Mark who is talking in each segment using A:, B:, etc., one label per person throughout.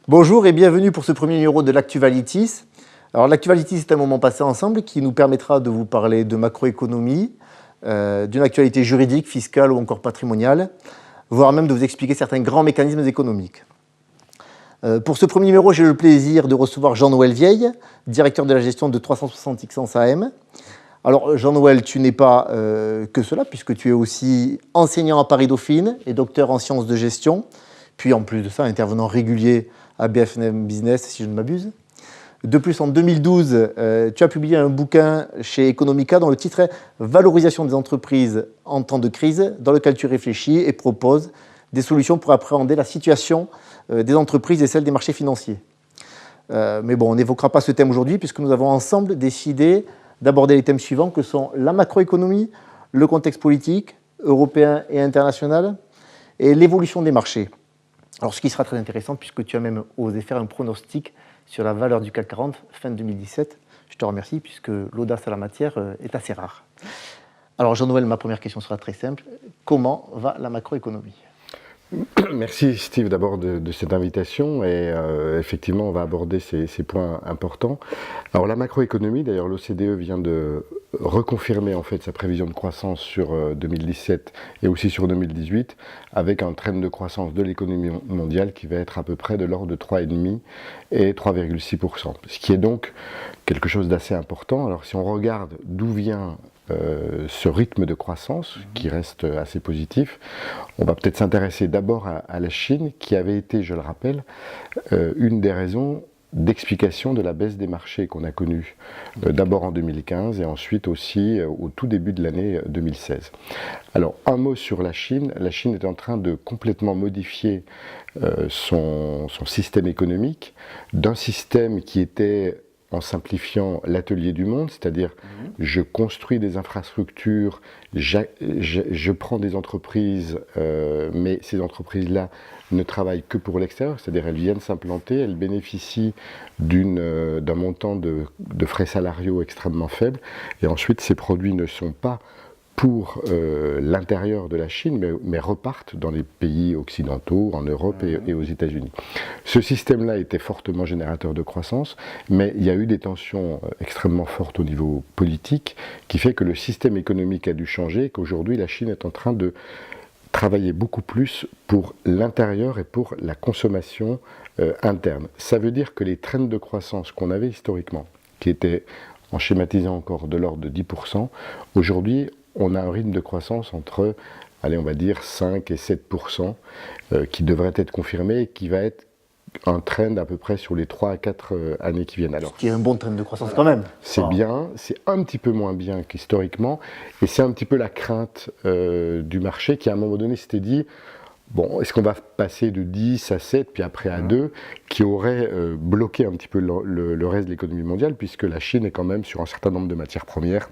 A: Bonjour et bienvenue pour ce premier numéro de l'Actualitis. Alors l'Actualitis est un moment passé ensemble qui nous permettra de vous parler de macroéconomie, d'une actualité juridique, fiscale ou encore patrimoniale, voire même de vous expliquer certains grands mécanismes économiques. Pour ce premier numéro, j'ai le plaisir de recevoir Jean-Noël Vieille, directeur de la gestion de 360 XANS AM. Alors Jean-Noël, tu n'es pas que cela, puisque tu es aussi enseignant à Paris-Dauphine et docteur en sciences de gestion, puis en plus de ça, intervenant régulier à BFM Business, si je ne m'abuse. De plus, en 2012, tu as publié un bouquin chez Economica dont le titre est « Valorisation des entreprises en temps de crise », dans lequel tu réfléchis et proposes des solutions pour appréhender la situation des entreprises et celle des marchés financiers. Mais bon, on n'évoquera pas ce thème aujourd'hui puisque nous avons ensemble décidé d'aborder les thèmes suivants que sont la macroéconomie, le contexte politique, européen et international, et l'évolution des marchés. Alors, ce qui sera très intéressant, puisque tu as même osé faire un pronostic sur la valeur du CAC 40 fin 2017. Je te remercie, puisque l'audace à la matière est assez rare. Alors, Jean-Noël, ma première question sera très simple. Comment va la macroéconomie ?
B: Merci Steve d'abord de cette invitation et effectivement on va aborder ces points importants. Alors la macroéconomie, d'ailleurs l'OCDE vient de reconfirmer en fait sa prévision de croissance sur 2017 et aussi sur 2018 avec un trend de croissance de l'économie mondiale qui va être à peu près de l'ordre de 3,5 et 3,6%. Ce qui est donc quelque chose d'assez important. Alors si on regarde d'où vient ce rythme de croissance qui reste assez positif, on va peut-être s'intéresser d'abord à la Chine qui avait été, je le rappelle, une des raisons d'explication de la baisse des marchés qu'on a connue d'abord en 2015 et ensuite aussi au tout début de l'année 2016. Alors un mot sur la Chine est en train de complètement modifier son système économique d'un système qui était en simplifiant l'atelier du monde, c'est-à-dire je construis des infrastructures, je prends des entreprises, mais ces entreprises-là ne travaillent que pour l'extérieur, c'est-à-dire elles viennent s'implanter, elles bénéficient d'un montant de frais salariaux extrêmement faible, et ensuite ces produits ne sont pas pour l'intérieur de la Chine, mais repartent dans les pays occidentaux, en Europe et aux États-Unis. Ce système-là était fortement générateur de croissance, mais il y a eu des tensions extrêmement fortes au niveau politique, qui fait que le système économique a dû changer, et qu'aujourd'hui la Chine est en train de travailler beaucoup plus pour l'intérieur et pour la consommation interne. Ça veut dire que les trends de croissance qu'on avait historiquement, qui étaient, en schématisant encore, de l'ordre de 10%, aujourd'hui, on a un rythme de croissance entre, allez, on va dire 5 et 7% qui devrait être confirmé et qui va être un trend à peu près sur les 3 à 4 années qui viennent. Alors,
A: ce qui est un bon trend de croissance quand même.
B: C'est bien, c'est un petit peu moins bien qu'historiquement et c'est un petit peu la crainte du marché qui à un moment donné s'était dit bon, est-ce qu'on va passer de 10 à 7, puis après à 2, qui aurait bloqué un petit peu le reste de l'économie mondiale, puisque la Chine est quand même sur un certain nombre de matières premières.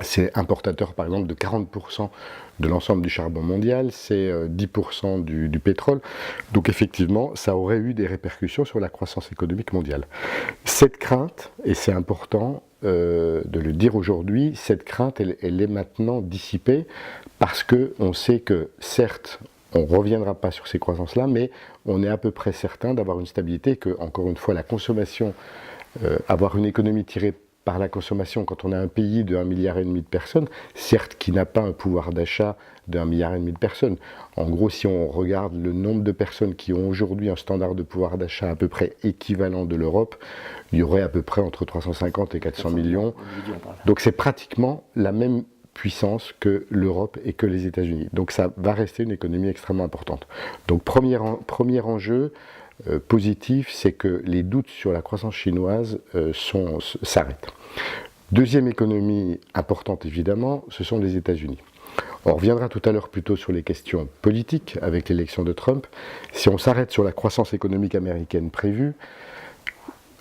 B: C'est importateur par exemple de 40% de l'ensemble du charbon mondial, c'est 10% du pétrole. Donc effectivement, ça aurait eu des répercussions sur la croissance économique mondiale. Cette crainte, et c'est important de le dire aujourd'hui, cette crainte, elle est maintenant dissipée parce qu'on sait que certes, on ne reviendra pas sur ces croissances-là, mais on est à peu près certain d'avoir une stabilité, que, encore une fois, la consommation, avoir une économie tirée par la consommation, quand on a un pays de 1,5 milliard de personnes, certes qui n'a pas un pouvoir d'achat de 1,5 milliard de personnes. En gros, si on regarde le nombre de personnes qui ont aujourd'hui un standard de pouvoir d'achat à peu près équivalent de l'Europe, il y aurait à peu près entre 350 et 400 millions. Donc c'est pratiquement la même puissance que l'Europe et que les États-Unis. Donc ça va rester une économie extrêmement importante. Donc premier enjeu positif, c'est que les doutes sur la croissance chinoise s'arrêtent. Deuxième économie importante évidemment, ce sont les États-Unis. On reviendra tout à l'heure plutôt sur les questions politiques avec l'élection de Trump. Si on s'arrête sur la croissance économique américaine prévue,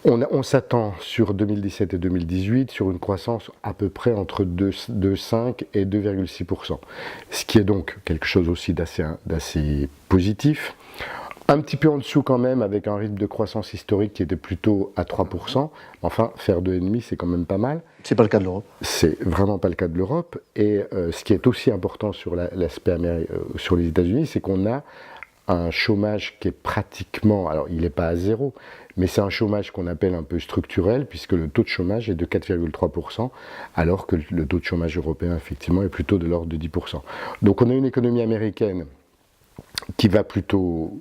B: on s'attend sur 2017 et 2018 sur une croissance à peu près entre 2,5 et 2,6%. Ce qui est donc quelque chose aussi d'assez positif. Un petit peu en dessous quand même, avec un rythme de croissance historique qui était plutôt à 3%. Enfin, faire 2,5, c'est quand même pas mal.
A: C'est pas le cas de l'Europe.
B: C'est vraiment pas le cas de l'Europe. Et ce qui est aussi important sur l'aspect sur les États-Unis, c'est qu'on a un chômage qui est pratiquement, alors il n'est pas à zéro, mais c'est un chômage qu'on appelle un peu structurel, puisque le taux de chômage est de 4,3%, alors que le taux de chômage européen, effectivement, est plutôt de l'ordre de 10%. Donc on a une économie américaine qui va plutôt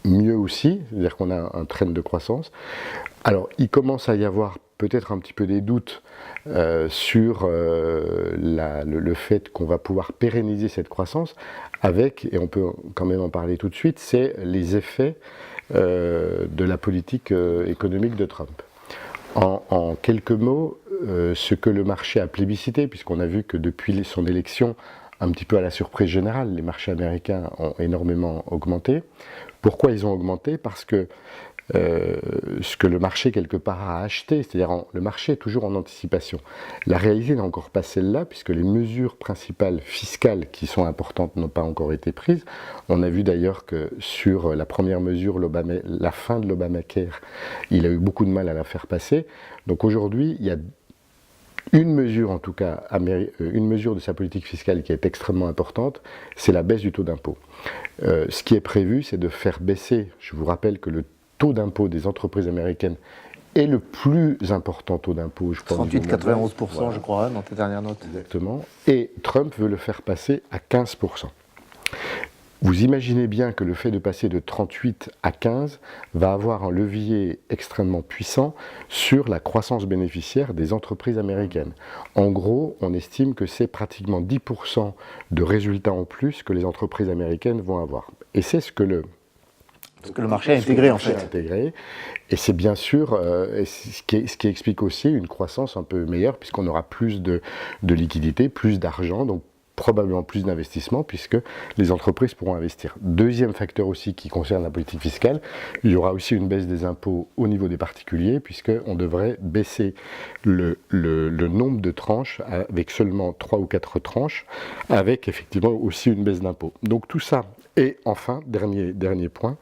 B: mieux aussi, c'est-à-dire qu'on a un trend de croissance. Alors il commence à y avoir peut-être un petit peu des doutes sur le fait qu'on va pouvoir pérenniser cette croissance avec, et on peut quand même en parler tout de suite, c'est les effets de la politique économique de Trump. En quelques mots, ce que le marché a plébiscité, puisqu'on a vu que depuis son élection, un petit peu à la surprise générale, les marchés américains ont énormément augmenté. Pourquoi ils ont augmenté? Parce que ce que le marché quelque part a acheté, c'est-à-dire le marché est toujours en anticipation. La réalité n'est encore pas celle-là, puisque les mesures principales fiscales qui sont importantes n'ont pas encore été prises. On a vu d'ailleurs que sur la première mesure, la fin de l'Obamacare, il a eu beaucoup de mal à la faire passer. Donc aujourd'hui, il y a une mesure, en tout cas, une mesure de sa politique fiscale qui est extrêmement importante, c'est la baisse du taux d'impôt. Ce qui est prévu, c'est de faire baisser, je vous rappelle que le taux d'impôt des entreprises américaines est le plus important taux d'impôt, je crois.
A: 38-91%,
B: voilà.
A: Je crois, dans tes dernières notes.
B: Exactement. Et Trump veut le faire passer à 15%. Vous imaginez bien que le fait de passer de 38 à 15 va avoir un levier extrêmement puissant sur la croissance bénéficiaire des entreprises américaines. En gros, on estime que c'est pratiquement 10% de résultats en plus que les entreprises américaines vont avoir. Et c'est ce que le
A: marché a intégré, en fait.
B: Et c'est bien sûr ce qui explique aussi une croissance un peu meilleure, puisqu'on aura plus de liquidités, plus d'argent, donc probablement plus d'investissements, puisque les entreprises pourront investir. Deuxième facteur aussi qui concerne la politique fiscale, il y aura aussi une baisse des impôts au niveau des particuliers, puisqu'on devrait baisser le nombre de tranches avec seulement 3 ou 4 tranches, avec effectivement aussi une baisse d'impôts. Donc tout ça, et enfin, dernier point,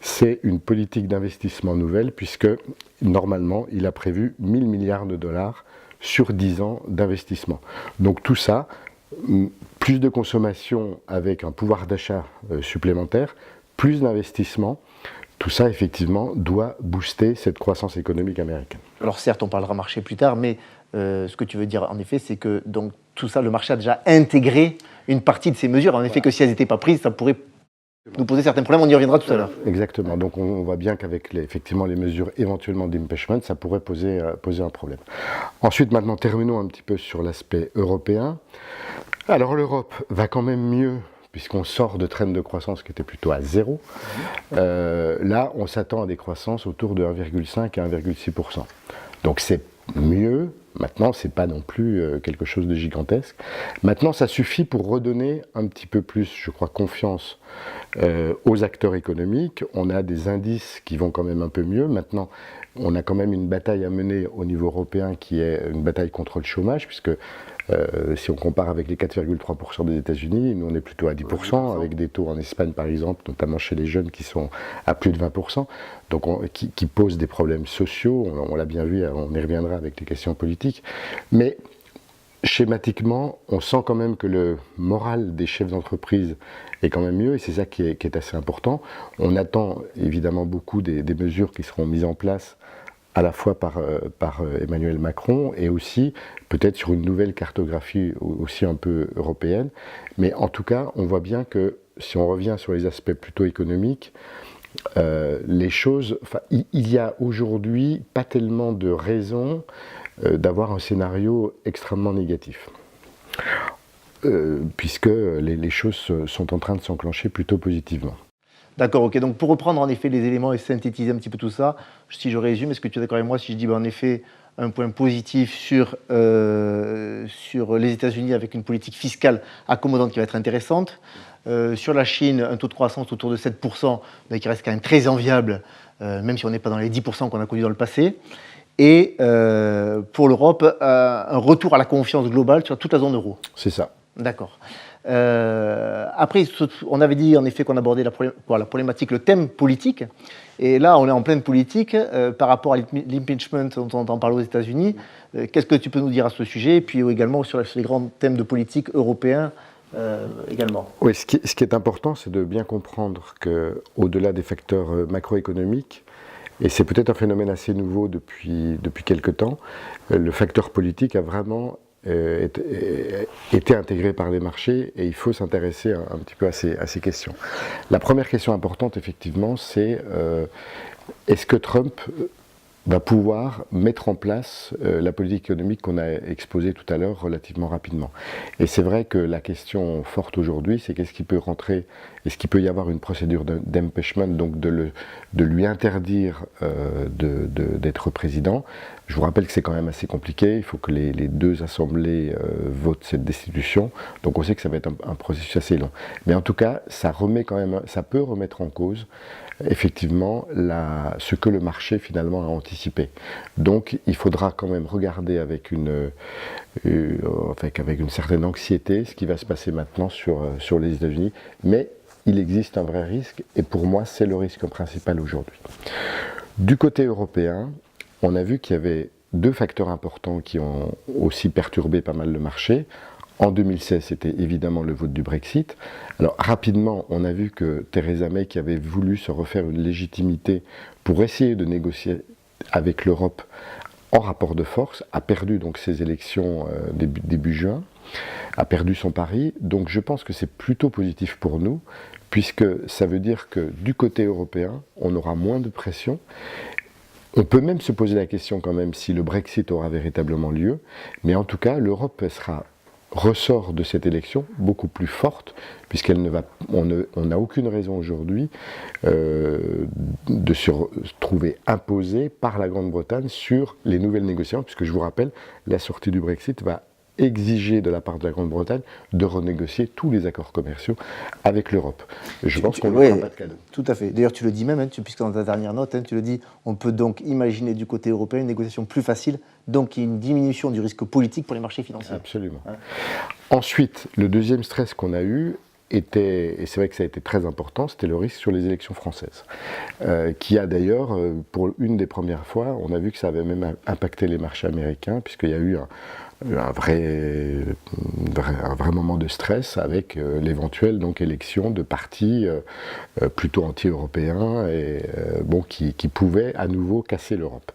B: c'est une politique d'investissement nouvelle, puisque normalement, il a prévu 1000 milliards de dollars sur 10 ans d'investissement. Donc tout ça, plus de consommation avec un pouvoir d'achat supplémentaire, plus d'investissement, tout ça effectivement doit booster cette croissance économique américaine.
A: Alors certes, on parlera marché plus tard, mais ce que tu veux dire en effet, c'est que donc, tout ça, le marché a déjà intégré une partie de ces mesures, en effet que si elles n'étaient pas prises, ça pourrait nous poser certains problèmes, on y reviendra tout à l'heure.
B: Exactement, donc on voit bien qu'avec effectivement les mesures éventuellement d'impeachment, ça pourrait poser un problème. Ensuite, maintenant, terminons un petit peu sur l'aspect européen. Alors l'Europe va quand même mieux, puisqu'on sort de trend de croissance qui était plutôt à 0. Là, on s'attend à des croissances autour de 1,5 à 1,6%. Donc c'est mieux. Maintenant, ce n'est pas non plus quelque chose de gigantesque. Maintenant, ça suffit pour redonner un petit peu plus, je crois, confiance aux acteurs économiques. On a des indices qui vont quand même un peu mieux. Maintenant, on a quand même une bataille à mener au niveau européen qui est une bataille contre le chômage, puisque si on compare avec les 4,3% des États-Unis, nous on est plutôt à 10%, avec des taux en Espagne par exemple, notamment chez les jeunes qui sont à plus de 20%, donc qui posent des problèmes sociaux, on l'a bien vu, on y reviendra avec les questions politiques, mais schématiquement, on sent quand même que le moral des chefs d'entreprise est quand même mieux, et c'est ça qui est assez important. On attend évidemment beaucoup des mesures qui seront mises en place à la fois par Emmanuel Macron et aussi peut-être sur une nouvelle cartographie aussi un peu européenne. Mais en tout cas, on voit bien que si on revient sur les aspects plutôt économiques, les choses, il y a aujourd'hui pas tellement de raisons d'avoir un scénario extrêmement négatif. Puisque les choses sont en train de s'enclencher plutôt positivement.
A: D'accord, ok. Donc pour reprendre en effet les éléments et synthétiser un petit peu tout ça, si je résume, est-ce que tu es d'accord avec moi si je dis en effet un point positif sur les États-Unis avec une politique fiscale accommodante qui va être intéressante, sur la Chine, un taux de croissance autour de 7%, mais qui reste quand même très enviable, même si on n'est pas dans les 10% qu'on a connus dans le passé. Et pour l'Europe, un retour à la confiance globale sur toute la zone euro.
B: C'est ça.
A: D'accord. Après, on avait dit en effet qu'on abordait la problématique, le thème politique. Et là, on est en pleine politique par rapport à l'impeachment dont on entend parler aux États-Unis. Qu'est-ce que tu peux nous dire à ce sujet? Et puis également sur les grands thèmes de politique européens également.
B: Oui, ce qui est important, c'est de bien comprendre qu'au-delà des facteurs macroéconomiques, et c'est peut-être un phénomène assez nouveau depuis quelque temps, le facteur politique a vraiment été intégré par les marchés et il faut s'intéresser un petit peu à ces questions. La première question importante, effectivement, c'est est-ce que Trump va pouvoir mettre en place la politique économique qu'on a exposée tout à l'heure relativement rapidement. Et c'est vrai que la question forte aujourd'hui, c'est qu'est-ce qui peut rentrer, est-ce qu'il peut y avoir une procédure d'impeachment, donc de lui interdire d'être président. Je vous rappelle que c'est quand même assez compliqué, il faut que les deux assemblées votent cette destitution, donc on sait que ça va être un processus assez long. Mais en tout cas, ça peut remettre en cause effectivement ce que le marché finalement a anticipé. Donc il faudra quand même regarder avec une certaine anxiété ce qui va se passer maintenant sur les États-Unis, mais il existe un vrai risque et pour moi c'est le risque principal aujourd'hui. Du côté européen, on a vu qu'il y avait deux facteurs importants qui ont aussi perturbé pas mal le marché. En 2016, c'était évidemment le vote du Brexit. Alors rapidement, on a vu que Theresa May, qui avait voulu se refaire une légitimité pour essayer de négocier avec l'Europe en rapport de force, a perdu donc ses élections début juin, a perdu son pari. Donc je pense que c'est plutôt positif pour nous, puisque ça veut dire que du côté européen, on aura moins de pression. On peut même se poser la question quand même si le Brexit aura véritablement lieu, mais en tout cas, l'Europe ressort de cette élection beaucoup plus forte, on n'a aucune raison aujourd'hui de se trouver imposé par la Grande-Bretagne sur les nouvelles négociations, puisque je vous rappelle, la sortie du Brexit va exiger de la part de la Grande-Bretagne de renégocier tous les accords commerciaux avec l'Europe. Je pense qu'on ne fera pas de cadeau.
A: Tout à fait. D'ailleurs, tu le dis même, puisque dans ta dernière note, tu le dis, on peut donc imaginer du côté européen une négociation plus facile, donc il y a une diminution du risque politique pour les marchés financiers.
B: Absolument. Ensuite, le deuxième stress qu'on a eu, et c'est vrai que ça a été très important, c'était le risque sur les élections françaises, qui a d'ailleurs, pour une des premières fois, on a vu que ça avait même impacté les marchés américains, puisqu'il y a eu un vrai moment de stress avec l'éventuelle élection de partis plutôt anti-européens et qui pouvaient à nouveau casser l'Europe.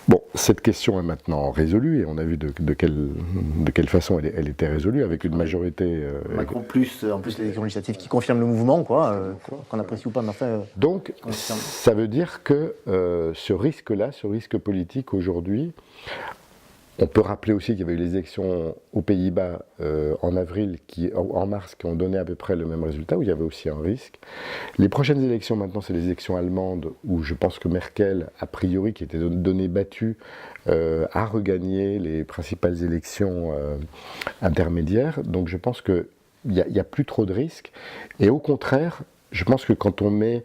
B: Bon, cette question est maintenant résolue et on a vu de quelle façon elle était résolue avec une majorité.
A: Macron plus, en plus l'élection législative qui confirme le mouvement, qu'on apprécie ou pas, mais enfin.
B: Donc, ça veut dire que ce risque-là, ce risque politique aujourd'hui, on peut rappeler aussi qu'il y avait eu les élections aux Pays-Bas en mars qui ont donné à peu près le même résultat, où il y avait aussi un risque. Les prochaines élections maintenant, c'est les élections allemandes, où je pense que Merkel, a priori, qui était donnée battue, a regagné les principales élections intermédiaires. Donc je pense qu'il n'y a plus trop de risques. Et au contraire, je pense que quand on met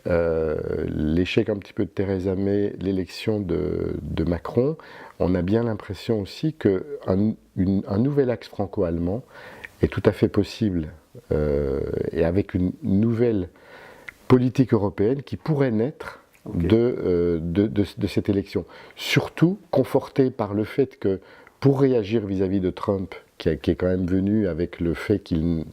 B: l'échec un petit peu de Theresa May, l'élection de Macron, on a bien l'impression aussi qu'un nouvel axe franco-allemand est tout à fait possible et avec une nouvelle politique européenne qui pourrait naître de cette élection. Surtout confortée par le fait que pour réagir vis-à-vis de Trump, qui est quand même venu avec le fait qu'il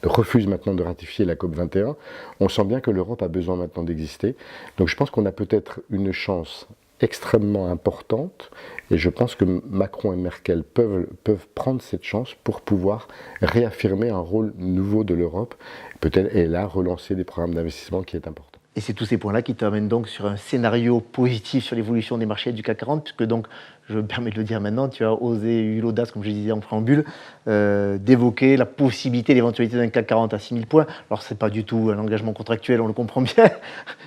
B: refuse maintenant de ratifier la COP21, on sent bien que l'Europe a besoin maintenant d'exister. Donc je pense qu'on a peut-être une chance extrêmement importante et je pense que Macron et Merkel peuvent prendre cette chance pour pouvoir réaffirmer un rôle nouveau de l'Europe, peut-être et là relancer des programmes d'investissement qui est important.
A: Et c'est tous ces points-là qui t'amènent donc sur un scénario positif sur l'évolution des marchés du CAC 40, puisque donc, je me permets de le dire maintenant, tu as osé, eu l'audace, comme je disais en préambule, d'évoquer la possibilité, l'éventualité d'un CAC 40 à 6000 points. Alors, ce n'est pas du tout un engagement contractuel, on le comprend bien,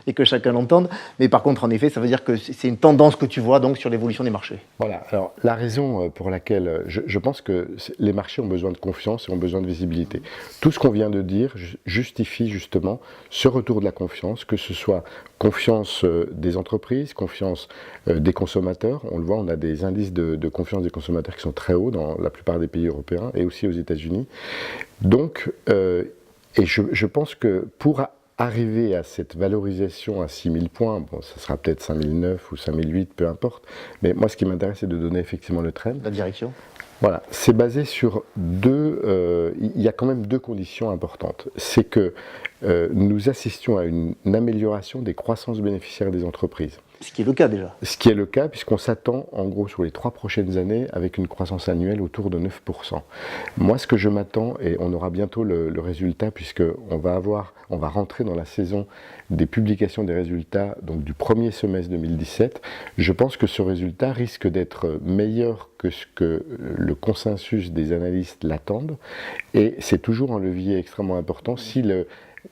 A: et que chacun l'entende. Mais par contre, en effet, ça veut dire que c'est une tendance que tu vois donc sur l'évolution des marchés.
B: Voilà. Alors, la raison pour laquelle je pense que les marchés ont besoin de confiance et ont besoin de visibilité. Tout ce qu'on vient de dire justifie justement ce retour de la confiance, que ce soit confiance des entreprises, confiance des consommateurs. On le voit, on a des indices de confiance des consommateurs qui sont très hauts dans la plupart des pays européens et aussi aux États-Unis. Donc, et je pense que pour arriver à cette valorisation à 6000 points, bon, ça sera peut-être 5009 ou 5008, peu importe, mais moi ce qui m'intéresse c'est de donner effectivement le trend.
A: La direction.
B: Voilà, c'est basé sur il y a quand même deux conditions importantes. C'est que nous assistions à une amélioration des croissances bénéficiaires des entreprises.
A: Ce qui est le cas déjà.
B: Ce qui est le cas, puisqu'on s'attend, en gros, sur les 3 prochaines années, avec une croissance annuelle autour de 9%. Moi, ce que je m'attends, et on aura bientôt le résultat, puisqu'on va rentrer dans la saison des publications des résultats, donc du premier semestre 2017, je pense que ce résultat risque d'être meilleur que ce que le consensus des analystes l'attendent, et c'est toujours un levier extrêmement important. Si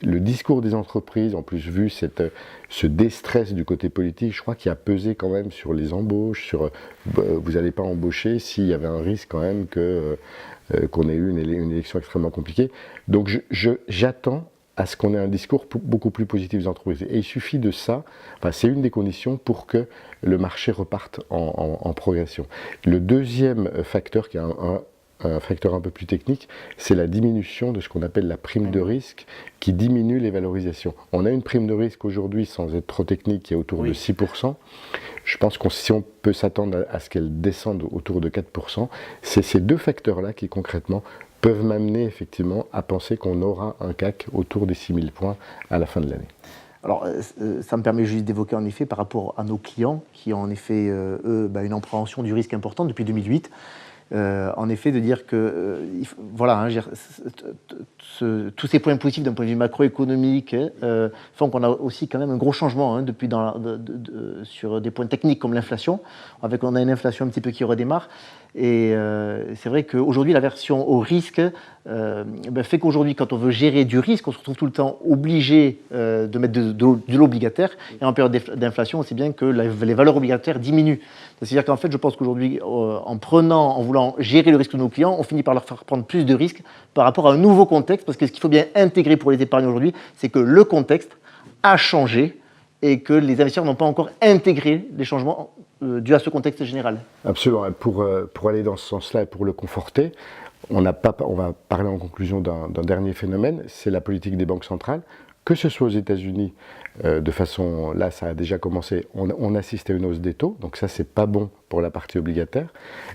B: le discours des entreprises, en plus vu ce déstress du côté politique, je crois qu'il a pesé quand même sur les embauches, sur vous n'allez pas embaucher s'il y avait un risque quand même qu'on ait eu une élection extrêmement compliquée. Donc j'attends à ce qu'on ait un discours beaucoup plus positif des entreprises. Et il suffit de ça, enfin, c'est une des conditions pour que le marché reparte en progression. Le deuxième facteur, qui est un facteur un peu plus technique, c'est la diminution de ce qu'on appelle la prime de risque qui diminue les valorisations. On a une prime de risque aujourd'hui, sans être trop technique, qui est autour de 6%. Je pense que si on peut s'attendre à ce qu'elle descende autour de 4%, c'est ces deux facteurs-là qui concrètement peuvent m'amener effectivement à penser qu'on aura un CAC autour des 6000 points à la fin de l'année.
A: Alors, ça me permet juste d'évoquer en effet par rapport à nos clients qui ont en effet, eux, une appréhension du risque importante depuis 2008. En effet, de dire que voilà, hein, tous ces points positifs d'un point de vue macroéconomique font qu'on a aussi quand même un gros changement depuis sur des points techniques comme l'inflation. On a une inflation un petit peu qui redémarre. Et c'est vrai qu'aujourd'hui, la version au risque fait qu'aujourd'hui, quand on veut gérer du risque, on se retrouve tout le temps obligé de mettre de l'obligataire. Et en période d'inflation, on sait bien que les valeurs obligataires diminuent. C'est-à-dire qu'en fait, je pense qu'aujourd'hui, en voulant gérer le risque de nos clients, on finit par leur faire prendre plus de risques par rapport à un nouveau contexte. Parce que ce qu'il faut bien intégrer pour les épargnants aujourd'hui, c'est que le contexte a changé et que les investisseurs n'ont pas encore intégré les changements dus à ce contexte général.
B: Absolument. Pour aller dans ce sens-là et pour le conforter, on va parler en conclusion d'un dernier phénomène, c'est la politique des banques centrales. Que ce soit aux États-Unis, de façon, là ça a déjà commencé, on assiste à une hausse des taux, donc ça c'est pas bon pour la partie obligataire.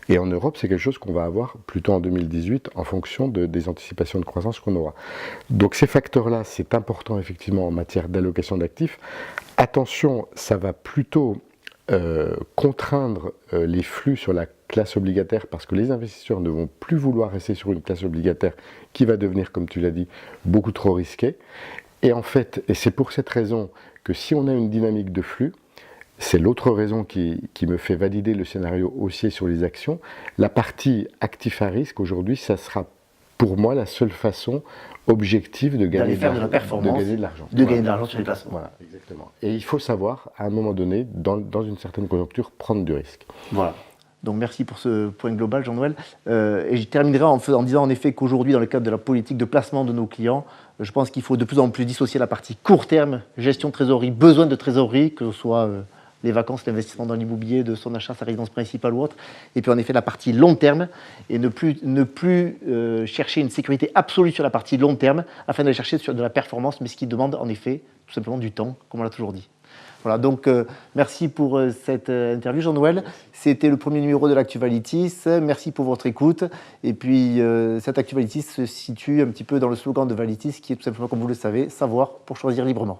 B: Et en Europe, c'est quelque chose qu'on va avoir plutôt en 2018 en fonction des anticipations de croissance qu'on aura. Donc ces facteurs-là, c'est important effectivement en matière d'allocation d'actifs. Attention, ça va plutôt contraindre les flux sur la classe obligataire parce que les investisseurs ne vont plus vouloir rester sur une classe obligataire qui va devenir, comme tu l'as dit, beaucoup trop risquée. Et en fait, et c'est pour cette raison que si on a une dynamique de flux, c'est l'autre raison qui me fait valider le scénario haussier sur les actions, la partie actif à risque aujourd'hui, ça sera pour moi la seule façon objective de gagner de l'argent.
A: De gagner de l'argent sur les placements.
B: Voilà, exactement. Et il faut savoir, à un moment donné, dans une certaine conjoncture, prendre du risque.
A: Voilà. Donc merci pour ce point global, Jean-Noël. Et je terminerai en disant en effet qu'aujourd'hui, dans le cadre de la politique de placement de nos clients, je pense qu'il faut de plus en plus dissocier la partie court terme, gestion de trésorerie, besoin de trésorerie, que ce soit les vacances, l'investissement dans l'immobilier, de son achat, sa résidence principale ou autre, et puis en effet la partie long terme, et ne plus chercher une sécurité absolue sur la partie long terme, afin de chercher sur de la performance, mais ce qui demande en effet tout simplement du temps, comme on l'a toujours dit. Voilà, donc merci pour cette interview, Jean-Noël. C'était le premier numéro de l'Actualities. Merci pour votre écoute. Et puis, cette Actualities se situe un petit peu dans le slogan de Valitis, qui est tout simplement, comme vous le savez, savoir pour choisir librement.